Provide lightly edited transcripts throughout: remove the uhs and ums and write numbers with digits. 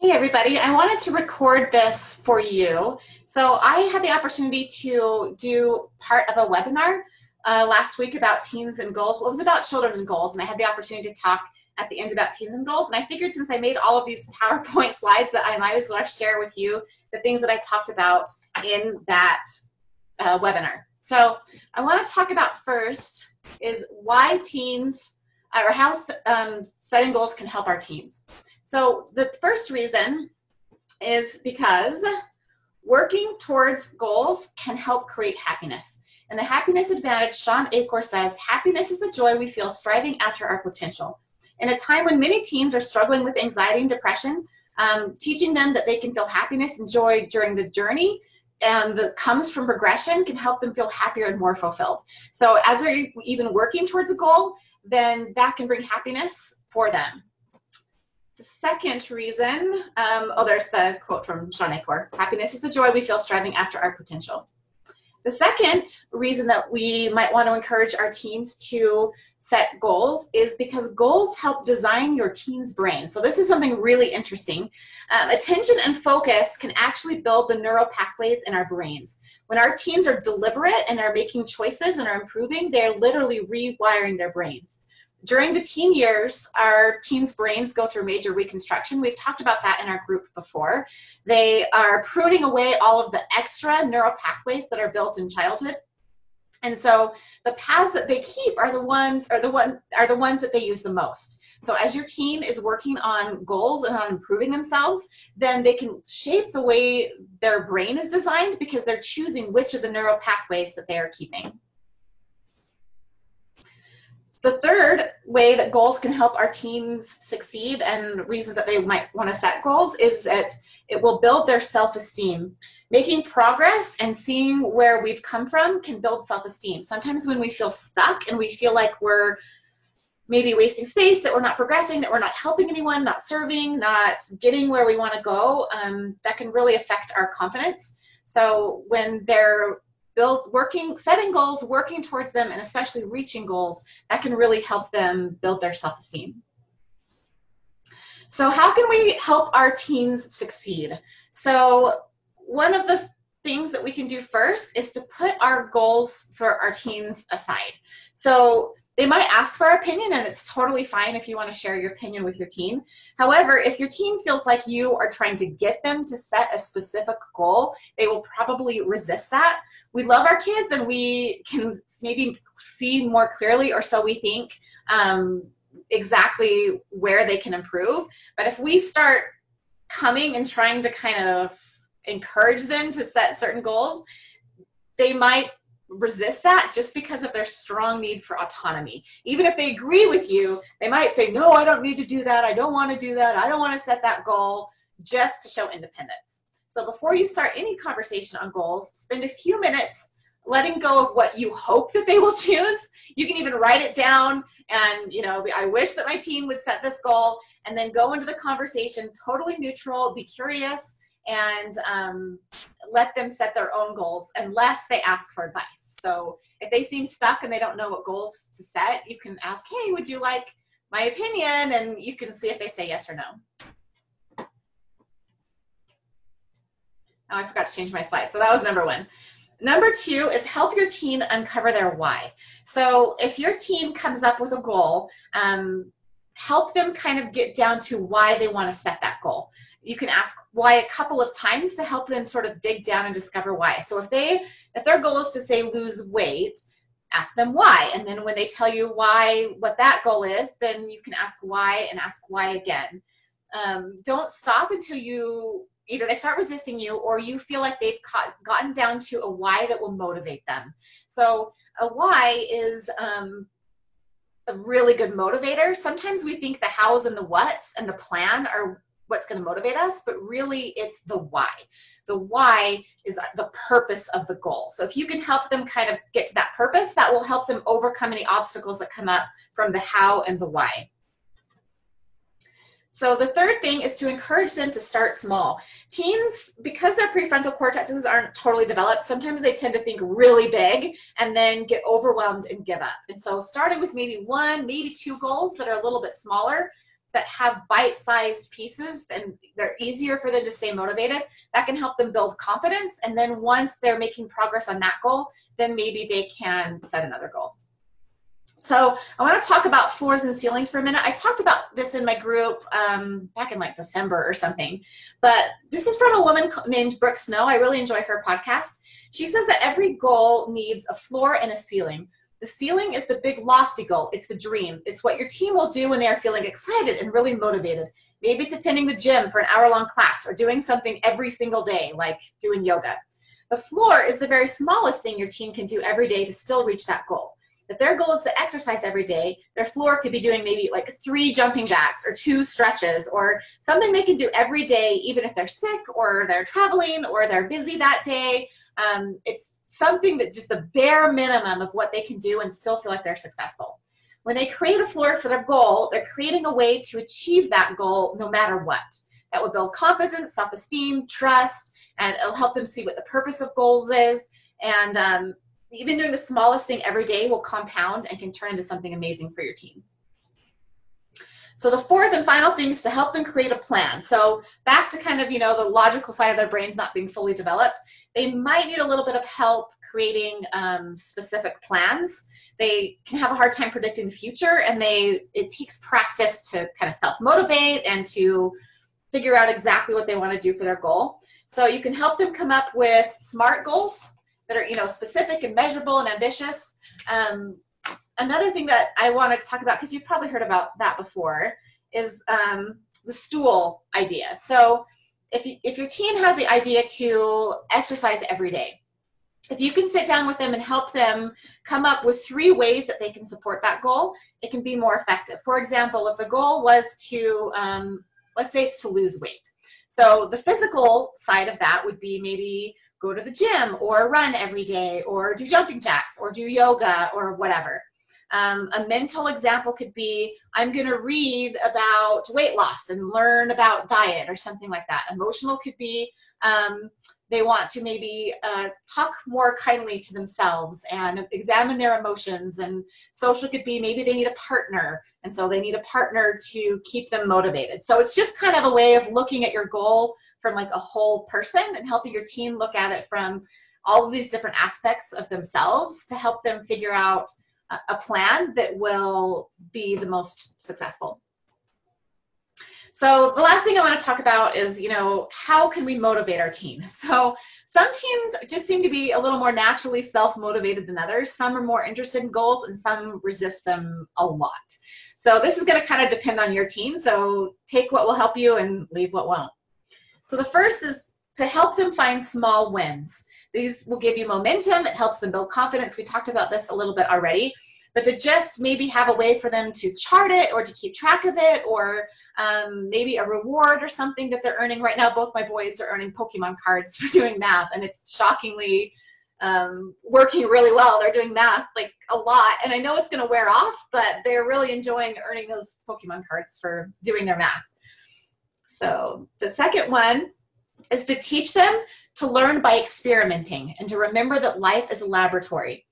Hey everybody, I wanted to record this for you. So I had the opportunity to do part of a webinar last week about teens and goals. Well, it was about children and goals, and I had the opportunity to talk at the end about teens and goals. And I figured since I made all of these PowerPoint slides that I might as well share with you the things that I talked about in that webinar. So I want to talk about first is why teens, or how setting goals can help our teens. So the first reason is because working towards goals can help create happiness. And the happiness advantage, Sean Acor says, happiness is the joy we feel striving after our potential. In a time when many teens are struggling with anxiety and depression, teaching them that they can feel happiness and joy during the journey that comes from progression can help them feel happier and more fulfilled. So as they're even working towards a goal, then that can bring happiness for them. The second reason, there's the quote from Sean Acor, happiness is the joy we feel striving after our potential. The second reason that we might want to encourage our teens to set goals is because goals help design your teen's brain. So this is something really interesting. Attention and focus can actually build the neural pathways in our brains. When our teens are deliberate and are making choices and are improving, they're literally rewiring their brains. During the teen years, our teens' brains go through major reconstruction. We've talked about that in our group before. They are pruning away all of the extra neural pathways that are built in childhood. And so the paths that they keep are the ones that they use the most. So as your teen is working on goals and on improving themselves, then they can shape the way their brain is designed because they're choosing which of the neural pathways that they are keeping. The third way that goals can help our teens succeed and reasons that they might want to set goals is that it will build their self-esteem. Making progress and seeing where we've come from can build self-esteem. Sometimes when we feel stuck and we feel like we're maybe wasting space, that we're not progressing, that we're not helping anyone, not serving, not getting where we want to go, that can really affect our confidence. So when they're setting goals, working towards them, and especially reaching goals, that can really help them build their self-esteem. So how can we help our teens succeed? So one of the things that we can do first is to put our goals for our teens aside. So they might ask for our opinion, and it's totally fine if you want to share your opinion with your teen. However, if your teen feels like you are trying to get them to set a specific goal, they will probably resist that. We love our kids, and we can maybe see more clearly, or so we think, exactly where they can improve. But if we start coming and trying to kind of encourage them to set certain goals, they might resist that just because of their strong need for autonomy. Even if they agree with you, they might say, no, I don't need to do that. I don't want to do that. I don't want to set that goal, just to show independence. So before you start any conversation on goals, spend a few minutes letting go of what you hope that they will choose. You can even write it down and, I wish that my teen would set this goal, and then go into the conversation totally neutral, be curious, and let them set their own goals unless they ask for advice. So if they seem stuck and they don't know what goals to set, you can ask, hey, would you like my opinion? And you can see if they say yes or no. Oh, I forgot to change my slide. So that was number one. Number two is help your teen uncover their why. So if your teen comes up with a goal, help them kind of get down to why they want to set that goal. You can ask why a couple of times to help them sort of dig down and discover why. So if their goal is to say lose weight, ask them why. And then when they tell you what that goal is, then you can ask why and ask why again. Don't stop until either they start resisting you or you feel like they've gotten down to a why that will motivate them. So a why is a really good motivator. Sometimes we think the hows and the whats and the plan are what's going to motivate us, but really it's the why. The why is the purpose of the goal. So if you can help them kind of get to that purpose, that will help them overcome any obstacles that come up from the how and the why. So the third thing is to encourage them to start small. Teens, because their prefrontal cortexes aren't totally developed, sometimes they tend to think really big and then get overwhelmed and give up. And so starting with maybe one, maybe two goals that are a little bit smaller, that have bite-sized pieces and they're easier for them to stay motivated, that can help them build confidence. And then once they're making progress on that goal, then maybe they can set another goal. So I want to talk about floors and ceilings for a minute. I talked about this in my group back in like December or something, but this is from a woman named Brooke Snow. I really enjoy her podcast. She says that every goal needs a floor and a ceiling. The ceiling is the big lofty goal. It's the dream. It's what your team will do when they are feeling excited and really motivated. Maybe it's attending the gym for an hour-long class or doing something every single day, like doing yoga. The floor is the very smallest thing your team can do every day to still reach that goal. If their goal is to exercise every day, their floor could be doing maybe like 3 jumping jacks or 2 stretches or something they can do every day, even if they're sick or they're traveling or they're busy that day. It's something that just the bare minimum of what they can do and still feel like they're successful. When they create a floor for their goal, they're creating a way to achieve that goal no matter what. That will build confidence, self-esteem, trust, and it'll help them see what the purpose of goals is. And even doing the smallest thing every day will compound and can turn into something amazing for your team. So the fourth and final thing is to help them create a plan. So back to kind of, the logical side of their brains not being fully developed, they might need a little bit of help creating specific plans. They can have a hard time predicting the future, and it takes practice to kind of self-motivate and to figure out exactly what they want to do for their goal. So you can help them come up with SMART goals that are, specific and measurable and ambitious. Another thing that I wanted to talk about, because you've probably heard about that before, is the stool idea. So if your team has the idea to exercise every day, if you can sit down with them and help them come up with 3 ways that they can support that goal, it can be more effective. For example, if the goal was to, let's say it's to lose weight. So the physical side of that would be maybe go to the gym or run every day or do jumping jacks or do yoga or whatever. A mental example could be, I'm going to read about weight loss and learn about diet or something like that. Emotional could be, they want to maybe talk more kindly to themselves and examine their emotions. And social could be, maybe they need a partner, and so they need a partner to keep them motivated. So it's just kind of a way of looking at your goal from like a whole person and helping your team look at it from all of these different aspects of themselves to help them figure out a plan that will be the most successful. So the last thing I want to talk about is, how can we motivate our team? So some teams just seem to be a little more naturally self-motivated than others. Some are more interested in goals and some resist them a lot. So this is going to kind of depend on your team. So take what will help you and leave what won't. So the first is to help them find small wins. These will give you momentum. It helps them build confidence. We talked about this a little bit already. But to just maybe have a way for them to chart it or to keep track of it, or maybe a reward or something that they're earning. Right now, both my boys are earning Pokemon cards for doing math, and it's shockingly working really well. They're doing math like a lot, and I know it's going to wear off, but they're really enjoying earning those Pokemon cards for doing their math. So the second one is to teach them to learn by experimenting and to remember that life is a laboratory.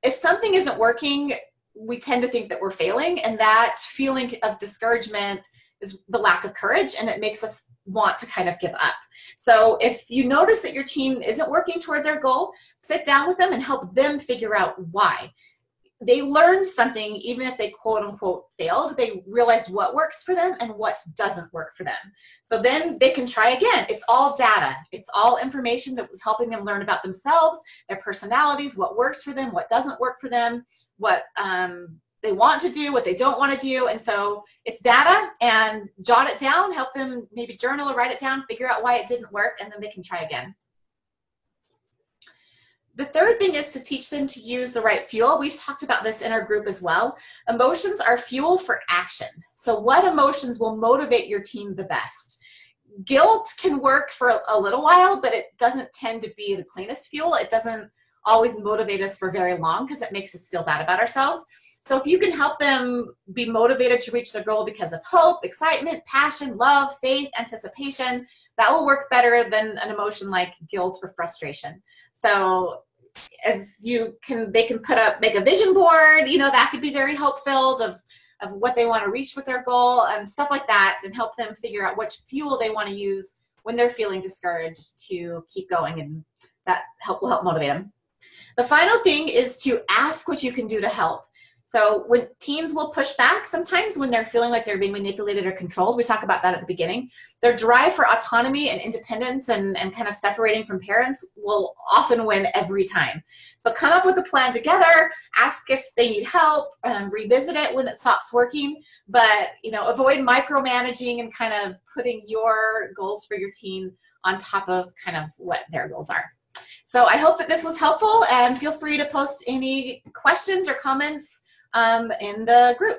If something isn't working, we tend to think that we're failing, and that feeling of discouragement is the lack of courage, and it makes us want to kind of give up. So if you notice that your team isn't working toward their goal, sit down with them and help them figure out why. They learned something, even if they quote unquote failed, they realized what works for them and what doesn't work for them. So then they can try again. It's all data. It's all information that was helping them learn about themselves, their personalities, what works for them, what doesn't work for them, what they want to do, what they don't want to do. And so it's data, and jot it down, help them maybe journal or write it down, figure out why it didn't work, and then they can try again. The third thing is to teach them to use the right fuel. We've talked about this in our group as well. Emotions are fuel for action. So what emotions will motivate your team the best? Guilt can work for a little while, but it doesn't tend to be the cleanest fuel. It doesn't always motivate us for very long because it makes us feel bad about ourselves. So if you can help them be motivated to reach their goal because of hope, excitement, passion, love, faith, anticipation, that will work better than an emotion like guilt or frustration. So as they can make a vision board, that could be very hope-filled of of what they want to reach with their goal and stuff like that, and help them figure out which fuel they want to use when they're feeling discouraged to keep going, and that will help motivate them. The final thing is to ask what you can do to help. So when teens will push back sometimes when they're feeling like they're being manipulated or controlled, we talk about that at the beginning, their drive for autonomy and independence and kind of separating from parents will often win every time. So come up with a plan together, ask if they need help, revisit it when it stops working, but avoid micromanaging and kind of putting your goals for your teen on top of kind of what their goals are. So I hope that this was helpful, and feel free to post any questions or comments in the group.